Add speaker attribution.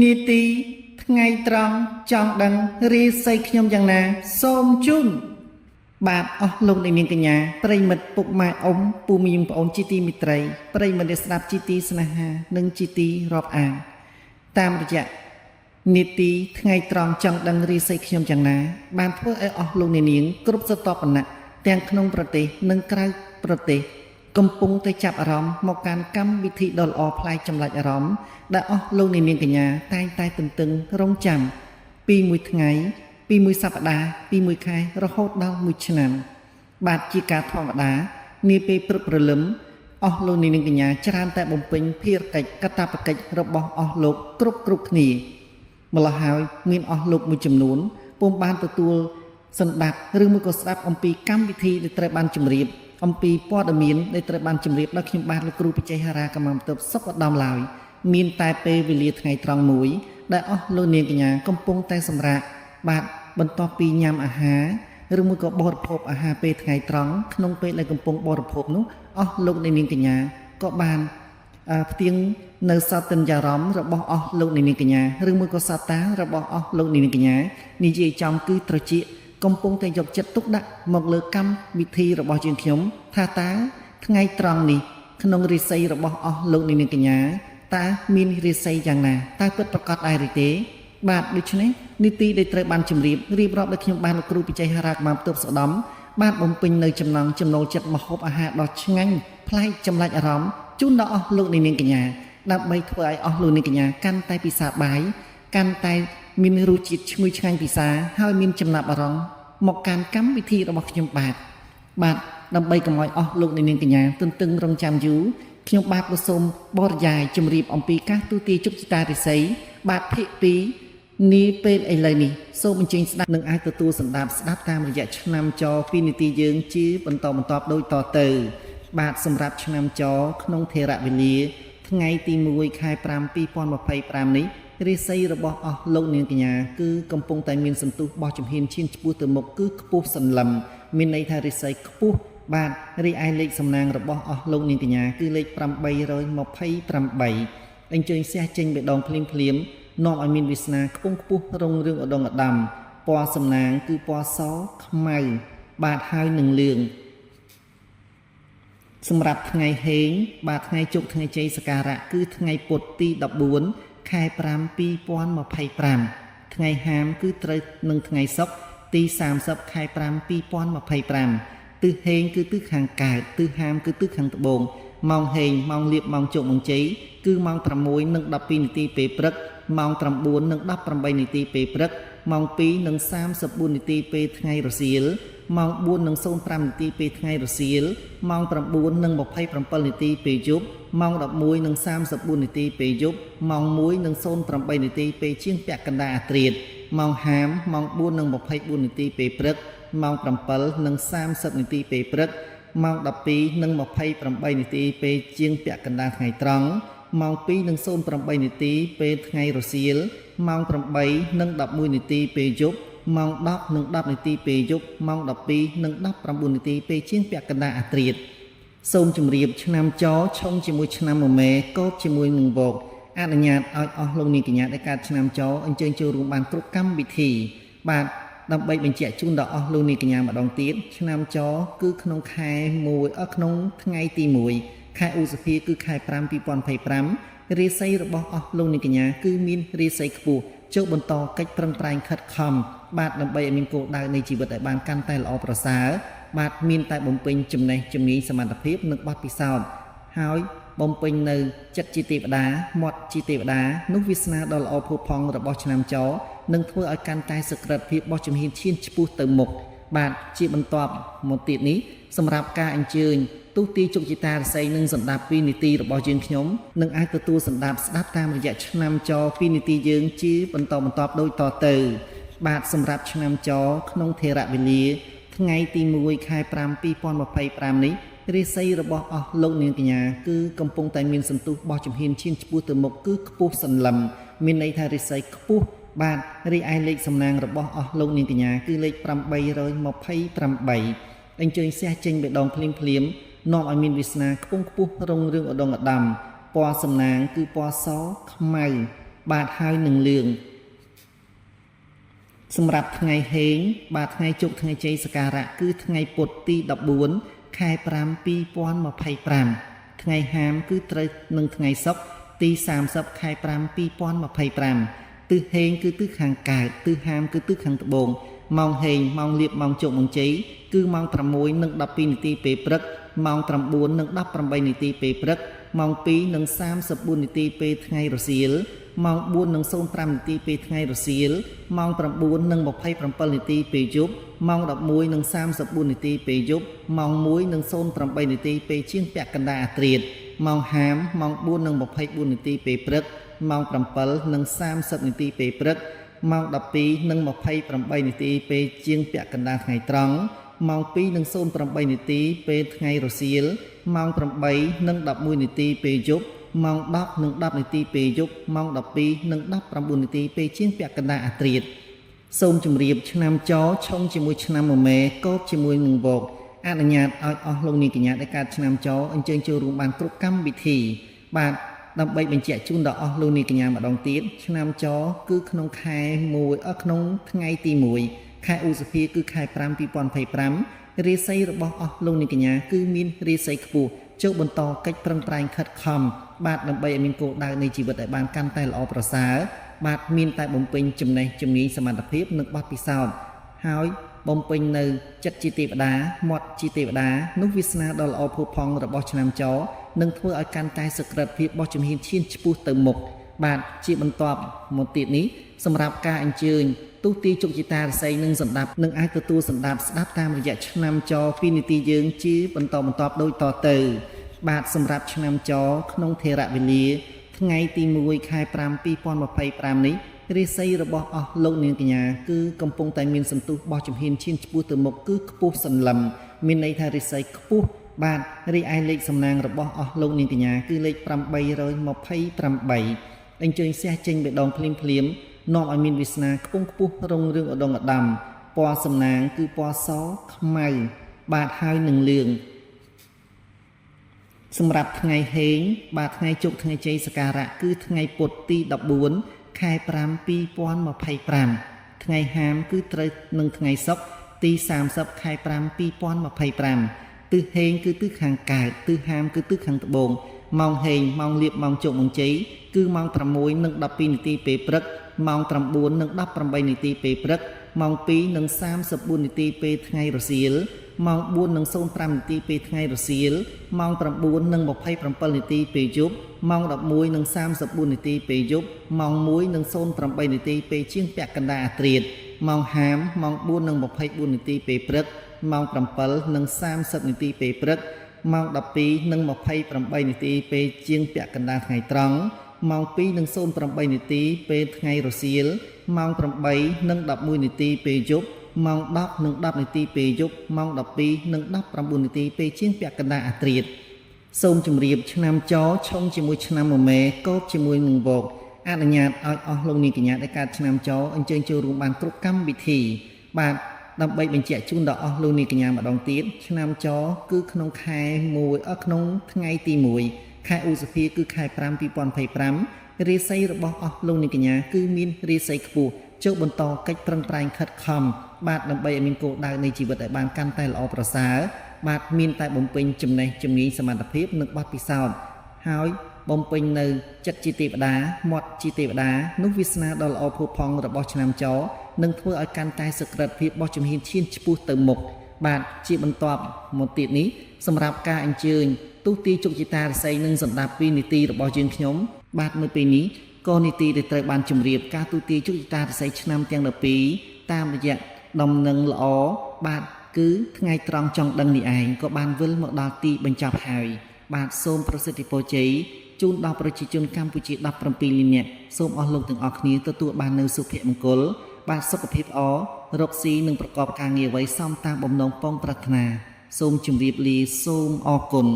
Speaker 1: នីតិថ្ងៃត្រង់ចង់ដឹងរីស័យខ្ញុំយ៉ាងណាសូមជូនបាទអស់លោកនាងកញ្ញាប្រិមិត្តពុកម៉ែអ៊ំពូមីងប្អូនជីទីមិត្តរីប្រិមិត្តដែលស្ដាប់ជីទីស្នេហានិងជីទីរាប់អានតាមរយៈនីតិថ្ងៃត្រង់ចង់ដឹងរីស័យខ្ញុំយ៉ាងណាបានធ្វើឲ្យអស់លោកនាងគ្រប់ស្រទាប់វណ្ណៈទាំងក្នុងប្រទេសនិងក្រៅប្រទេសកំពុងតែចាប់អារម្មណ៍មកកាន់កម្មវិធីដ៏ល្អប្លែកចម្លាច់អារម្មណ៍ដែលអស់លោកនាងកញ្ញាតែងតែទន្ទឹងរង់ចាំពីមួយថ្ងៃពីមួយសប្តាហ៍ពីមួយខែរហូតដល់មួយឆ្នាំបាទជាការធម្មតានាពេលព្រឹកព្រលឹមអស់លោកនាងកញ្ញាច្រើនតែបំពេញភារកិច្ចកាតព្វកិច្ចរបស់អស់លោកគ្រប់គ្នាម្ល៉េះហើយមានអស់លោកមួយចំនួនពុំបានទទួលសន្តាប់ឬមួយក៏ស្ដាប់អំពីកម្មវិធីដែលត្រូវបានជម្រាបអំពីព័ត៌មានដែលត្រូវបានជម្រាបដល់ខ្ញុំបាទលោកគ្រូបច្ចេកហារាកម្មបន្ទប់សុខឧត្តមឡើយមានតែពេលវេលាថ្ងៃត្រង់មួយដែលអស់លោកនាងកញ្ញាកំពុងតែសម្រាកបាទបន្ទាប់ពីញ៉ាំអាហារឬមួយក៏បរិភោគអាហារពេលថ្ងៃត្រង់ក្នុងពេលដែលកំពុងបរិភោគនោះអស់លោកនាងកញ្ញាក៏បានផ្ទៀងនៅសតញ្ញរម្មណ៍របស់អស់លោកនាងកញ្ញាឬមួយក៏សត្តារបស់អស់លោកនាងកញ្ញានិយាយចំគឺត្រជាកំពុងតែយកចិត្តទុកដាក់មកលើកម្មវិធីរបស់យើងខ្ញុំថាតើថ្ងៃត្រង់នេះក្នុងរិស័យរបស់អស់លោកនាងកញ្ញាតើមានរិស័យយ៉ាងណាតើពិតប្រាកដដែរឬទេបាទដូច្នេះនីតិដែលត្រូវបានជម្រាបរៀបរាប់ដោយខ្ញុំបានលោកគ្រូបច្ចេកហារាកម្មបន្ទប់ស្ដំបានបំពេញនៅចំណង់ចំណូលចិត្តម្ហូបអាហារដ៏ឆ្ងាញ់ប្លែកចម្លែកអារម្មណ៍ជូនដល់អស់លោកនាងកញ្ញាដើម្បីធ្វើឲ្យអស់លោកនាងកញ្ញាកាន់តែពិសាបាយកាន់តែមានរសជាតិឈ្ងុយឆ្ងាញ់ពិសាហើយមានចំណាប់អារម្មណ៍មកកាន់កម្មវិធីរបស់ខ្ញុំបាទដើម្បីកុំឲ្យអស់លោកនាងកញ្ញាទន្ទឹងរង់ចាំយូរខ្ញុំបាទក៏សូមបរិយាយជម្រាបអំពីការទូទាជោគជតារិស័យបាទភាគ2នេះពេលឥឡូវនេះសូមអញ្ជើញស្ដាប់និងអាចទទួលស្ដាប់តាមរយៈឆ្នាំច2នាទីយើងជាបន្តបន្ទាប់ដូចតទៅបាទសម្រាប់ឆ្នាំចក្នុងថេរវេលាថ្ងៃទី1ខែ5 2025នេះរិស័យរបស់អស់លោកនាងកញ្ញាគឺកំពុងតែមានសន្ទុះបោះជំហានឈានឆ្ពោះទៅមុខគឺខ្ពស់សន្លឹមមានន័យថារិស័យខ្ពស់បាទរីឯលេខសំណាងរបស់អស់លោកនាងកញ្ញាគឺលេខ828អញ្ជើញសះចេញបេដងភ្លាមនាំឲ្យមានវាសនាខ្ពង់ខ្ពស់រុងរឿងឧត្តមឧត្តមពណ៌សំណាងគឺពណ៌សខ្មៅបាទហើយនឹងលឿងសម្រាប់ថ្ងៃហេងបាទថ្ងៃជោគថ្ងៃជ័យសក្ការៈគឺថ្ងៃពុធទី14ខែ5 2025ថ្ងៃហាមគឺត្រូវនឹងថ្ងៃសុក្រទី30ខែ5 2025ទិសហេងគឺទិសខាងកើតទិសហាមគឺទិសខាងត្បូងម៉ោងហេងម៉ោងលៀបម៉ោងជោគម៉ោងជ័យគឺម៉ោង6:12នាទីពេលព្រឹកម៉ោង9:18នាទីពេលព្រឹកម៉ោង2:34នាទីពេលថ្ងៃរសៀលម៉ោង4:05នាទីពេលថ្ងៃរសៀលម៉ោង9:27នាទីពេលយប់ម៉ោង11:34នាទីពេលយប់ម៉ោង1:08នាទីពេលជាងពាក់កណ្ដាលអាធ្រាត្រម៉ោងហាមម៉ោង4:24នាទីពេលព្រឹកម៉ោង7:30នាទីពេលព្រឹកម៉ោង12:28នាទីពេលជាងពាក់កណ្ដាលថ្ងៃត្រង់ម៉ោង2:08នាទីពេលថ្ងៃរសៀលម៉ោង8:11នាទីពេលយប់ម៉ោង10:10នាទីពេលយប់ម៉ោង12:19នាទីពេលជាងពាក់កណ្ដាលអាធ្រាត្រសូមជម្រាបឆ្នាំចឆុងជាមួយឆ្នាំមមែកោបជាមួយនឹងវោកអនុញ្ញាតឲ្យអស់លោកនាងកញ្ញាដែលកើតឆ្នាំចអញ្ជើញចូលរួមបានគ្រប់កម្មវិធីបាទដើម្បីបញ្ជាក់ជូនដល់អស់លោកនាងកញ្ញាម្ដងទៀតឆ្នាំចគឺក្នុងខែ1ក្នុងថ្ងៃទី1ខែឧសភាគឺខែ5 2025រាសីរបស់អស់លោកនាងកញ្ញាគឺមានរាសីខ្ពស់ចូលបន្តកិច្ចប្រឹងប្រែងខិតខំបាទដើម្បីឲ្យមានគោលដៅនៃជីវិតឲ្យបានកាន់តែល្អប្រសើរបាទមានតែបំពេញចំណេះជំនាញសមត្ថភាពនិងបទពិសោធន៍ហើយបំពេញនៅចិត្តជាទេវតាមាត់ជាទេវតានោះវាសនាដ៏ល្អផូរផង់របស់ឆ្នាំចនឹងធ្វើឲ្យកាន់តែសក្តិភាពរបស់ជំហានឈានឆ្ពោះទៅមុខបាទជាបន្ទាប់មកទៀតនេះសម្រាប់ការអញ្ជើញទូទីជោគជតារិស័យនិងសម្ដាប់2នាទីរបស់យើងខ្ញុំនឹងអាចទទួលសម្ដាប់ស្ដាប់តាមរយៈឆ្នាំច2នាទីយើងជាបន្តបន្ទាប់ដូចតទៅបាទសម្រាប់ឆ្នាំចក្នុងថេរវេលាថ្ងៃទី1ខែ5 2025នេះរិស័យរបស់អស់លោកនាងកញ្ញាគឺកំពុងតែមានសន្ទុះបោះជំហានឈានឆ្ពោះទៅមុខគឺខ្ពស់សន្លឹមមានន័យថារិស័យខ្ពស់បាទរីឯលេខសំណាងរបស់អស់លោកនាងកញ្ញាគឺលេខ828អញ្ជើញសះចេញបេដងភ្លាមនាំឲ្យមានវាសនាខ្ពង់ខ្ពស់រុងរឿងឧត្តមឧត្តមពណ៌សំណាងគឺពណ៌សខ្មៅ បាទហើយនឹងលឿងសម្រាប់ថ្ងៃហេងបាទថ្ងៃជោគថ្ងៃជ័យសក្ការៈគឺថ្ងៃពុធទី14ខែ5 2025ថ្ងៃហាមគឺត្រូវនឹងថ្ងៃសុក្រទី30ខែ5 2025ទិសហេងគឺទិសខាងកើតទិសហាមគឺទិសខាងត្បូងម៉ោងហេងម៉ោងលៀបម៉ោងជោគម៉ោងជ័យគឺម៉ោង6:12នាទីពេលព្រឹកម៉ោង9:18នាទីពេលព្រឹកម៉ោង2:34នាទីពេលថ្ងៃរសៀលម៉ោង4:05នាទីពេលថ្ងៃរសៀលម៉ោង9:27នាទីពេលយប់ម៉ោង11:34នាទីពេលយប់ម៉ោង1:08នាទីពេលជាងពាក់កណ្ដាលអាធ្រាត្រម៉ោងហាមម៉ោង4:24នាទីពេលព្រឹកម៉ោង7:30នាទីពេលព្រឹកម៉ោង12:28នាទីពេលជាងពាក់កណ្ដាលថ្ងៃត្រង់ម៉ោង2:08នាទីពេលថ្ងៃរសៀលម៉ោង8:11នាទីពេលយប់ម៉ោង10:10នាទីពេលយប់ម៉ោង12:19នាទីពេលជាងពាក់កណ្ដាលអាធ្រាត្រសូមជម្រាបឆ្នាំចឆុងជាមួយឆ្នាំមមែកបជាមួយនឹងវកអនុញ្ញាតឲ្យអស់លោកនាងកញ្ញាដែលកើតឆ្នាំចអញ្ជើញចូលរួមបានគ្រប់កម្មវិធីបាទដើម្បីបញ្ជាក់ជូនដល់អស់លោកនាងកញ្ញាម្ដងទៀតឆ្នាំចគឺក្នុងខែ1ក្នុងថ្ងៃទី1ខែឧសភាគឺខែ5 2025រាសីរបស់អស់លោកនាងកញ្ញាគឺមានរាសីខ្ពស់ចូលបន្តកិច្ចប្រឹងប្រែងខិតខំបាទដើម្បីឲ្យមានគោលដៅនៃជីវិតឲ្យបានកាន់តែល្អប្រសើរបាទមានតែបំពេញចំណេះជំនាញសមត្ថភាពនិងបទពិសោធន៍ហើយបំពេញនៅចិត្តជាទេវតាមាត់ជាទេវតានោះវាសនាដ៏ល្អផូរផង់របស់ឆ្នាំចនឹងធ្វើឲ្យកាន់តែសក្តិភាពរបស់ជំហានឈានឆ្ពោះទៅមុខបាទជាបន្ទាប់មកទៀតនេះសម្រាប់ការអញ្ជើញទូទីជោគជតារាសីនឹងសម្ដាប់នឹងអាចទទួលសម្ដាប់ស្ដាប់តាមរយៈឆ្នាំច2នាទីយើងជាបន្តបន្ទាប់ដូចតទៅបាទសម្រាប់ឆ្នាំចក្នុងថេរវេលាថ្ងៃទី1ខែ5 2025នេះរាសីរបស់អស់លោកនាងកញ្ញាគឺកំពុងតែមានសន្ទុះបោះជំហានឈានឆ្ពោះទៅមុខគឺខ្ពស់សន្លឹមមានន័យថារាសីខ្ពស់បាទរីឯលេខសំណាងរបស់អស់លោកនាងកញ្ញាគឺលេខ828អញ្ជើញសះចេញបេដងភ្លាមនាំឲ្យមានវាសនាខ្ពង់ខ្ពស់រុងរឿងឧត្តមឧត្តមពណ៌សំណាងគឺពណ៌សខ្មៅបាទហើយនឹងលឿងសម្រាប់ថ្ងៃហេងបាទថ្ងៃជោគថ្ងៃជ័យសក្ការៈគឺថ្ងៃពុធទី14ខែ5 2025ថ្ងៃហាមគឺត្រូវនឹងថ្ងៃសុក្រទី30ខែ5 2025ទិសហេងគឺទិសខាងកើតទិសហាមគឺទិសខាងត្បូងម៉ោងហេងម៉ោងលៀបម៉ោងជោគម៉ោងជ័យគឺម៉ោង6:12នាទីពេលព្រឹកម៉ោង9:18នាទីពេលព្រឹកម៉ោង2:34នាទីពេលថ្ងៃរសៀលម៉ោង4:05នាទីពេលថ្ងៃរសៀលម៉ោង9:27នាទីពេលយប់ម៉ោង11:34នាទីពេលយប់ម៉ោង1:08នាទីពេលជាងពាក់កណ្ដាលអាធ្រាត្រម៉ោងហាមម៉ោង4:24នាទីពេលព្រឹកម៉ោង7:30នាទីពេលព្រឹកម៉ោង12:28នាទីពេលជាងពាក់កណ្ដាលថ្ងៃត្រង់ម៉ោង2:08នាទីពេលថ្ងៃរសៀលម៉ោង8:11នាទីពេលយប់ម៉ោង10:10នាទីពេលយប់ម៉ោង12:19នាទីពេលជាងពាក់កណ្ដាលអាធ្រាត្រសូមជម្រាបឆ្នាំចឆុងជាមួយឆ្នាំមមែកបជាមួយនឹងវកអនុញ្ញាតឲ្យអស់លោកនាងកញ្ញាដែលកើតឆ្នាំចអញ្ជើញចូលរួមបានគ្រប់កម្មវិធីបាទដើម្បីបញ្ជាក់ជូនដល់អស់លោកនាងកញ្ញាម្ដងទៀតឆ្នាំចគឺក្នុងខែ1ក្នុងថ្ងៃទី1ខែឧសភាគឺខែ5 2025រាសីរបស់អស់លោកនាងកញ្ញាគឺមានរាសីខ្ពស់ចូលបន្តកិច្ចប្រឹងប្រែងខិតខំបាទដើម្បីឲ្យមានគោលដៅនៃជីវិតឲ្យបានកាន់តែល្អប្រសើរបាទមានតែបំពេញចំណេះជំនាញសមត្ថភាពនិងបទពិសោធន៍ហើយបំពេញនៅចិត្តជាទេវតាមាត់ជាទេវតានោះវាសនាដ៏ល្អផូរផង់របស់ឆ្នាំចនឹងធ្វើឲ្យកាន់តែសក្តិភាពរបស់ជំហានឈានឆ្ពោះទៅមុខបាទជាបន្ទាប់មកទៀតនេះសម្រាប់ការអញ្ជើញទូទីជោគជតារាសីនឹងសម្ដាប់2នាទីរបស់យើងខ្ញុំបាទនៅពេលនេះក៏នីតិដែលត្រូវបានជម្រាបការទូទាយជោគជតារាសីឆ្នាំទាំង12តាមរយៈដំណឹងល្អបាទគឺថ្ងៃត្រង់ចង់ដឹងនេះឯងក៏បានវិលមកដល់ទីបញ្ចប់ហើយបាទសូមប្រសិទ្ធពរជ័យជូនដល់ប្រជាជនកម្ពុជា17លាននាក់សូមអស់លោកទាំងអស់គ្នាទទួលបាននូវសុភមង្គលបាទសុខភាពល្អរកស៊ីនិងប្រកបការងារអ្វីសមតាមបំណងពងប្រាថ្នាសូមជម្រាបលាសូមអរគុណ